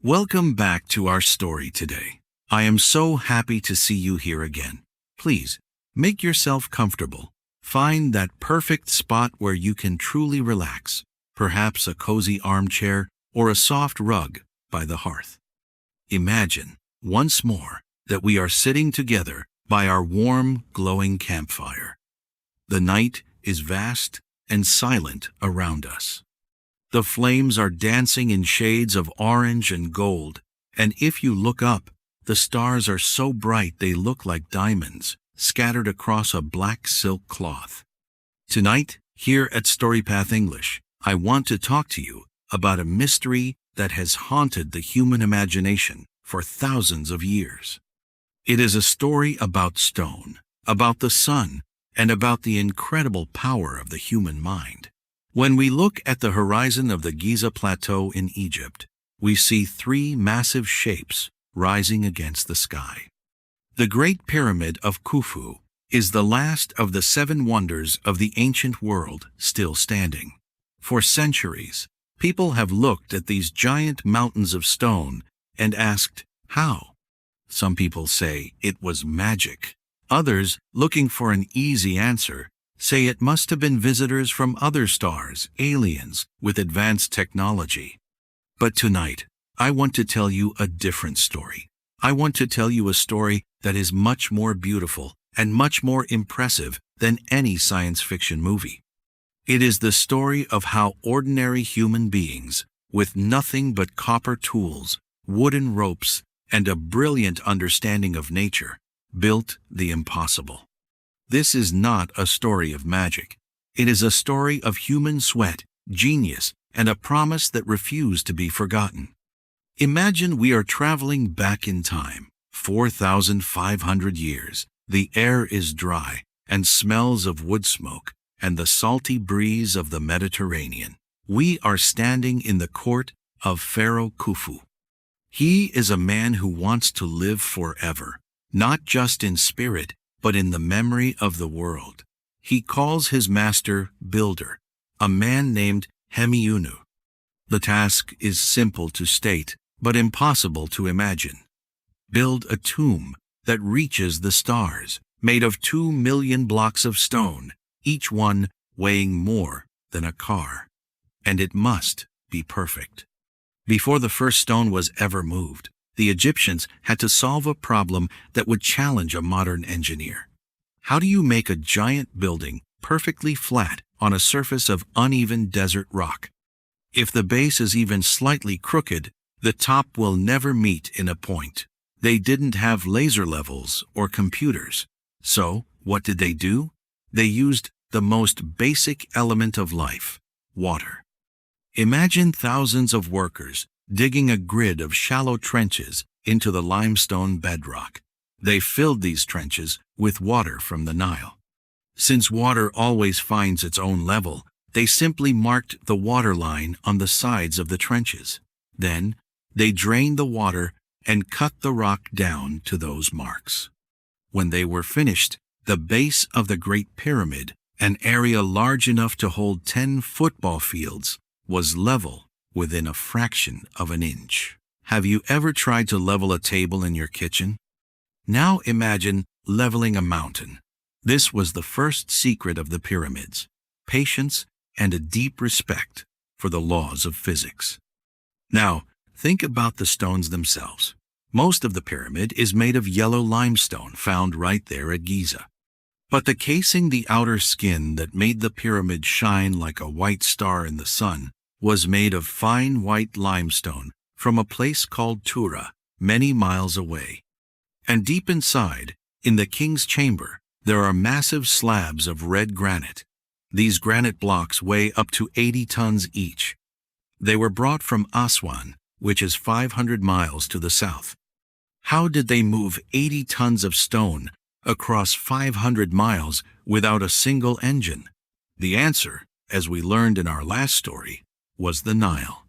Welcome back to our story today. I am so happy to see you here again. Please, make yourself comfortable. Find that perfect spot where you can truly relax, perhaps a cozy armchair or a soft rug by the hearth. Imagine, once more, that we are sitting together by our warm, glowing campfire. The night is vast and silent around us. The flames are dancing in shades of orange and gold, and if you look up, the stars are so bright they look like diamonds scattered across a black silk cloth. Tonight, here at StoryPath English, I want to talk to you about a mystery that has haunted the human imagination for thousands of years. It is a story about stone, about the sun, and about the incredible power of the human mind. When we look at the horizon of the Giza Plateau in Egypt, we see three massive shapes rising against the sky. The Great Pyramid of Khufu is the last of the seven wonders of the ancient world still standing. For centuries, people have looked at these giant mountains of stone and asked, how? Some people say it was magic. Others, looking for an easy answer, say it must have been visitors from other stars, aliens, with advanced technology. But tonight, I want to tell you a different story. I want to tell you a story that is much more beautiful and much more impressive than any science fiction movie. It is the story of how ordinary human beings, with nothing but copper tools, wooden ropes, and a brilliant understanding of nature, built the impossible. This is not a story of magic. It is a story of human sweat, genius, and a promise that refused to be forgotten. Imagine we are traveling back in time, 4,500 years. The air is dry and smells of wood smoke and the salty breeze of the Mediterranean. We are standing in the court of Pharaoh Khufu. He is a man who wants to live forever, not just in spirit, but in the memory of the world. He calls his master Builder, a man named Hemiunu. The task is simple to state, but impossible to imagine. Build a tomb that reaches the stars, made of 2 million blocks of stone, each one weighing more than a car. And it must be perfect. Before the first stone was ever moved, the Egyptians had to solve a problem that would challenge a modern engineer. How do you make a giant building perfectly flat on a surface of uneven desert rock? If the base is even slightly crooked, the top will never meet in a point. They didn't have laser levels or computers. So, what did they do? They used the most basic element of life, water. Imagine thousands of workers digging a grid of shallow trenches into the limestone bedrock. They filled these trenches with water from the Nile. Since water always finds its own level, they simply marked the water line on the sides of the trenches. Then, they drained the water and cut the rock down to those marks. When they were finished, the base of the Great Pyramid, an area large enough to hold 10 football fields, was level within a fraction of an inch. Have you ever tried to level a table in your kitchen? Now imagine leveling a mountain. This was the first secret of the pyramids: patience and a deep respect for the laws of physics. Now, think about the stones themselves. Most of the pyramid is made of yellow limestone found right there at Giza. But the casing, the outer skin that made the pyramid shine like a white star in the sun, was made of fine white limestone from a place called Tura, many miles away. And deep inside, in the king's chamber, there are massive slabs of red granite. These granite blocks weigh up to 80 tons each. They were brought from Aswan, which is 500 miles to the south. How did they move 80 tons of stone across 500 miles without a single engine? The answer, as we learned in our last story, was the Nile.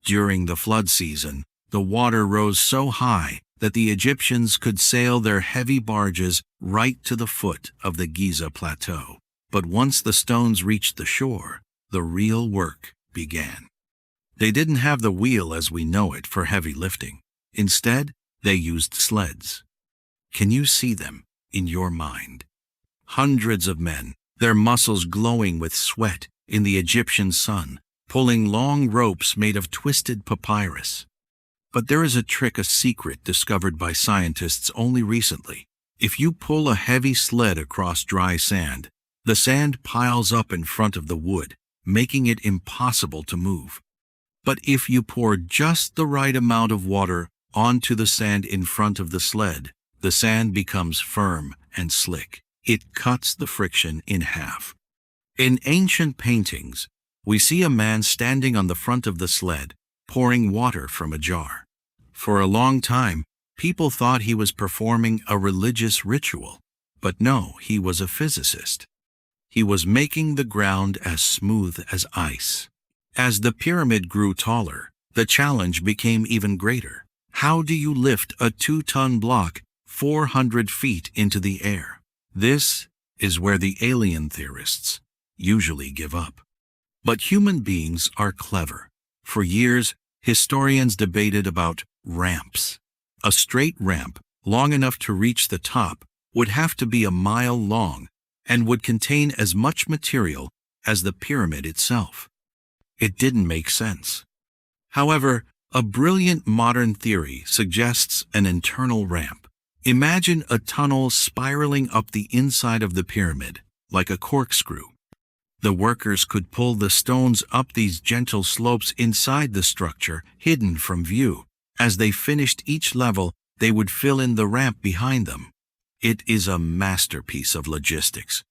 During the flood season, the water rose so high that the Egyptians could sail their heavy barges right to the foot of the Giza Plateau. But once the stones reached the shore, the real work began. They didn't have the wheel as we know it for heavy lifting. Instead, they used sleds. Can you see them in your mind? Hundreds of men, their muscles glowing with sweat in the Egyptian sun, pulling long ropes made of twisted papyrus. But there is a trick, a secret discovered by scientists only recently. If you pull a heavy sled across dry sand, the sand piles up in front of the wood, making it impossible to move. But if you pour just the right amount of water onto the sand in front of the sand becomes firm and slick. It cuts the friction in half. In ancient paintings, we see a man standing on the front of the sled, pouring water from a jar. For a long time, people thought he was performing a religious ritual, but no, he was a physicist. He was making the ground as smooth as ice. As the pyramid grew taller, the challenge became even greater. How do you lift a 2-ton block 400 feet into the air? This is where the alien theorists usually give up. But human beings are clever. For years, historians debated about ramps. A straight ramp, long enough to reach the top, would have to be a mile long and would contain as much material as the pyramid itself. It didn't make sense. However, a brilliant modern theory suggests an internal ramp. Imagine a tunnel spiraling up the inside of the pyramid, like a corkscrew. The workers could pull the stones up these gentle slopes inside the structure, hidden from view. As they finished each level, they would fill in the ramp behind them. It is a masterpiece of logistics.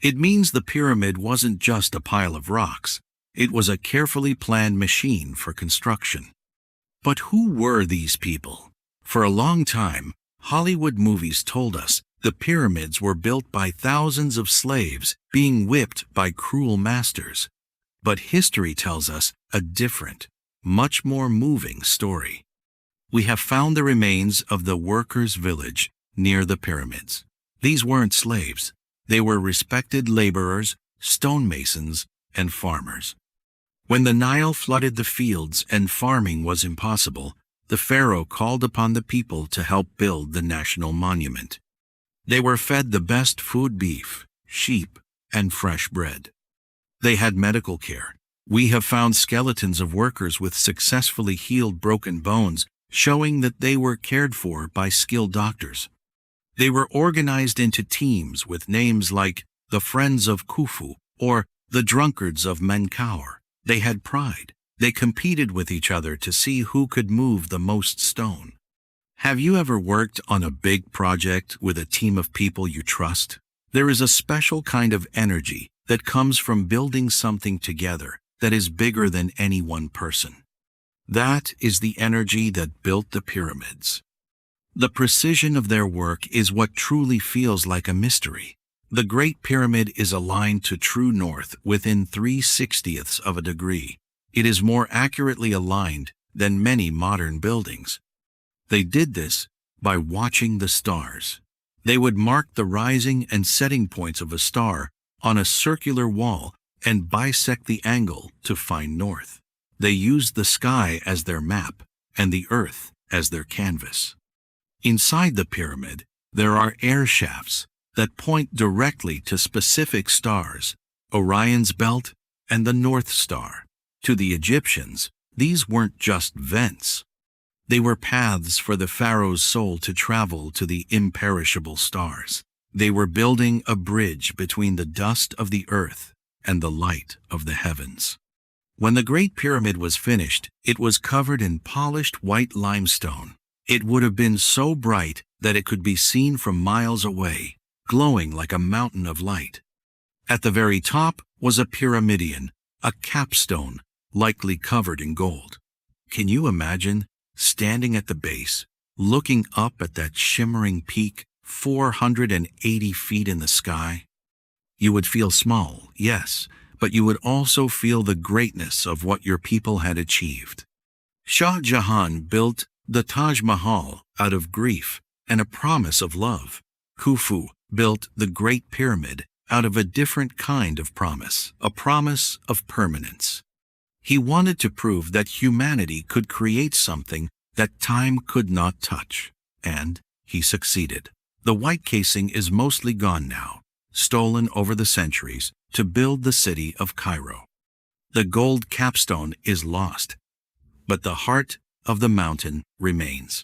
It means the pyramid wasn't just a pile of rocks. It was a carefully planned machine for construction. But who were these people? For a long time, Hollywood movies told us the pyramids were built by thousands of slaves being whipped by cruel masters. But history tells us a different, much more moving story. We have found the remains of the workers' village near the pyramids. These weren't slaves. They were respected laborers, stonemasons, and farmers. When the Nile flooded the fields and farming was impossible, the pharaoh called upon the people to help build the national monument. They were fed the best food: beef, sheep, and fresh bread. They had medical care. We have found skeletons of workers with successfully healed broken bones, showing that they were cared for by skilled doctors. They were organized into teams with names like the Friends of Khufu or the Drunkards of Menkaure. They had pride. They competed with each other to see who could move the most stone. Have you ever worked on a big project with a team of people you trust? There is a special kind of energy that comes from building something together that is bigger than any one person. That is the energy that built the pyramids. The precision of their work is what truly feels like a mystery. The Great Pyramid is aligned to true north within 3/60ths of a degree. It is more accurately aligned than many modern buildings. They did this by watching the stars. They would mark the rising and setting points of a star on a circular wall and bisect the angle to find north. They used the sky as their map and the earth as their canvas. Inside the pyramid, there are air shafts that point directly to specific stars, Orion's belt and the North Star. To the Egyptians, these weren't just vents. They were paths for the pharaoh's soul to travel to the imperishable stars. They were building a bridge between the dust of the earth and the light of the heavens. When the Great Pyramid was finished, it was covered in polished white limestone. It would have been so bright that it could be seen from miles away, glowing like a mountain of light. At the very top was a pyramidion, a capstone, likely covered in gold. Can you imagine standing at the base, looking up at that shimmering peak 480 feet in the sky? You would feel small, yes, but you would also feel the greatness of what your people had achieved. Shah Jahan built the Taj Mahal out of grief and a promise of love. Khufu built the Great Pyramid out of a different kind of promise, a promise of permanence. He wanted to prove that humanity could create something that time could not touch. And he succeeded. The white casing is mostly gone now, stolen over the centuries to build the city of Cairo. The gold capstone is lost, but the heart of the mountain remains.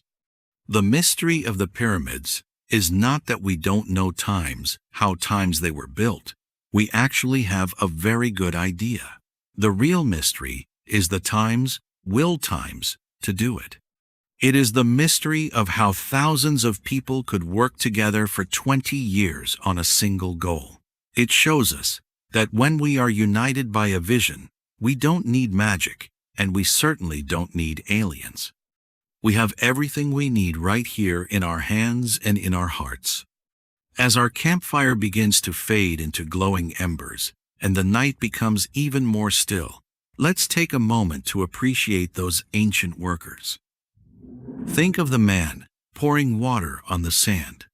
The mystery of the pyramids is not that we don't know how times they were built. We actually have a very good idea. The real mystery is the will times to do it. It is the mystery of how thousands of people could work together for 20 years on a single goal. It shows us that when we are united by a vision, we don't need magic, and we certainly don't need aliens. We have everything we need right here in our hands and in our hearts. As our campfire begins to fade into glowing embers, and the night becomes even more still, let's take a moment to appreciate those ancient workers. Think of the man pouring water on the sand.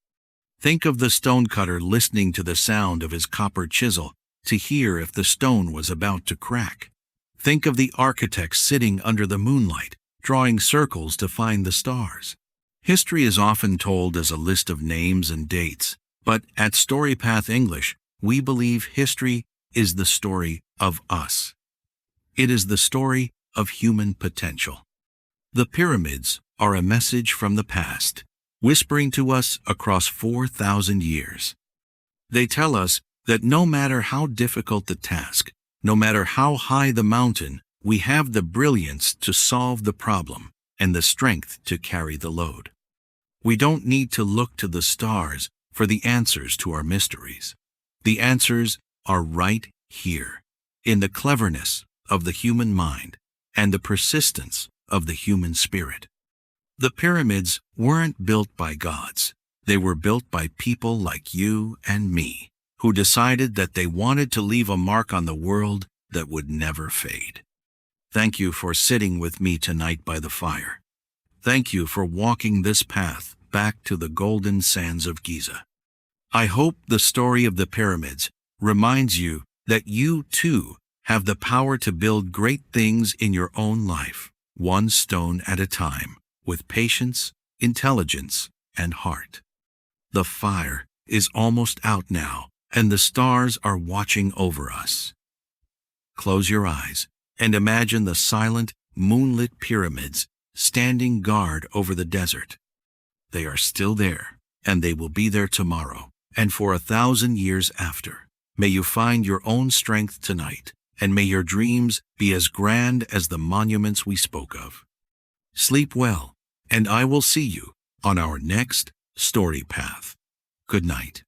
Think of the stonecutter listening to the sound of his copper chisel to hear if the stone was about to crack. Think of the architect sitting under the moonlight, drawing circles to find the stars. History is often told as a list of names and dates, but at StoryPath English, we believe history is the story of us. It is the story of human potential. The pyramids are a message from the past, whispering to us across 4,000 years. They tell us that no matter how difficult the task, no matter how high the mountain, we have the brilliance to solve the problem and the strength to carry the load. We don't need to look to the stars for the answers to our mysteries. The answers are right here, in the cleverness of the human mind and the persistence of the human spirit. The pyramids weren't built by gods. They were built by people like you and me, who decided that they wanted to leave a mark on the world that would never fade. Thank you for sitting with me tonight by the fire. Thank you for walking this path back to the golden sands of Giza. I hope the story of the pyramids reminds you that you too have the power to build great things in your own life, one stone at a time, with patience, intelligence, and heart. The fire is almost out now, and the stars are watching over us. Close your eyes and imagine the silent, moonlit pyramids standing guard over the desert. They are still there, and they will be there tomorrow, and for 1,000 years after. May you find your own strength tonight, and may your dreams be as grand as the monuments we spoke of. Sleep well, and I will see you on our next story path. Good night.